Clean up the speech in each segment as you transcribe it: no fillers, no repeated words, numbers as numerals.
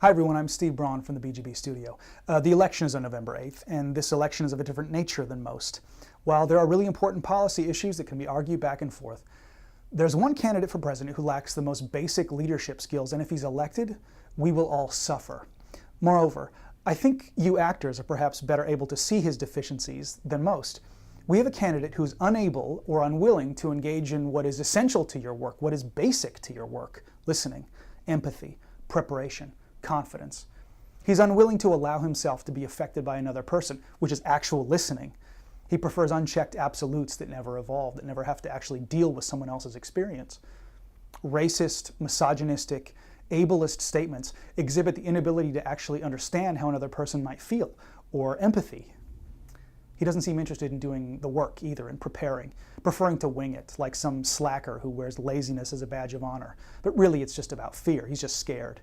Hi everyone, I'm Steve Braun from the BGB studio. The election is on November 8th, and this election is of a different nature than most. While there are really important policy issues that can be argued back and forth, there's one candidate for president who lacks the most basic leadership skills, and if he's elected, we will all suffer. Moreover, I think you actors are perhaps better able to see his deficiencies than most. We have a candidate who's unable or unwilling to engage in what is essential to your work, what is basic to your work: listening, empathy, preparation, confidence. He's unwilling to allow himself to be affected by another person, which is actual listening. He prefers unchecked absolutes that never evolve, that never have to actually deal with someone else's experience. Racist, misogynistic, ableist statements exhibit the inability to actually understand how another person might feel, or empathy. He doesn't seem interested in doing the work either, in preparing, preferring to wing it, like some slacker who wears laziness as a badge of honor. But really it's just about fear. He's just scared.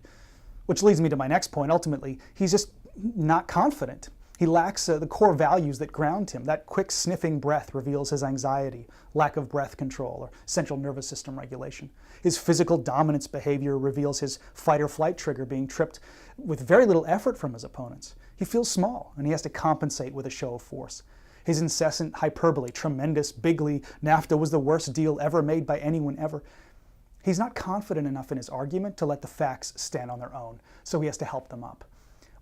Which leads me to my next point. Ultimately, he's just not confident. He lacks the core values that ground him. That quick sniffing breath reveals his anxiety, lack of breath control, or central nervous system regulation. His physical dominance behavior reveals his fight or flight trigger being tripped with very little effort from his opponents. He feels small, and he has to compensate with a show of force. His incessant hyperbole, tremendous, bigly, NAFTA was the worst deal ever made by anyone ever. He's not confident enough in his argument to let the facts stand on their own, so he has to help them up.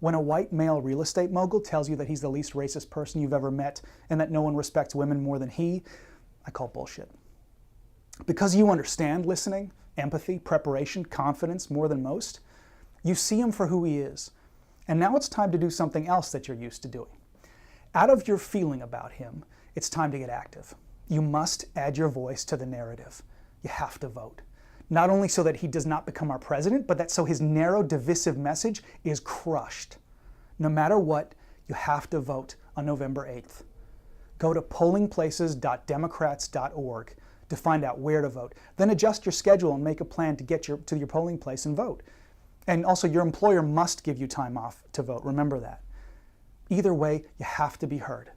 When a white male real estate mogul tells you that he's the least racist person you've ever met and that no one respects women more than he, I call bullshit. Because you understand listening, empathy, preparation, confidence more than most, you see him for who he is. And now it's time to do something else that you're used to doing. Out of your feeling about him, it's time to get active. You must add your voice to the narrative. You have to vote. Not only so that he does not become our president, but that so his narrow, divisive message is crushed. No matter what, you have to vote on November 8th. Go to pollingplaces.democrats.org to find out where to vote. Then adjust your schedule and make a plan to get to your polling place and vote. And also, your employer must give you time off to vote. Remember that. Either way, you have to be heard.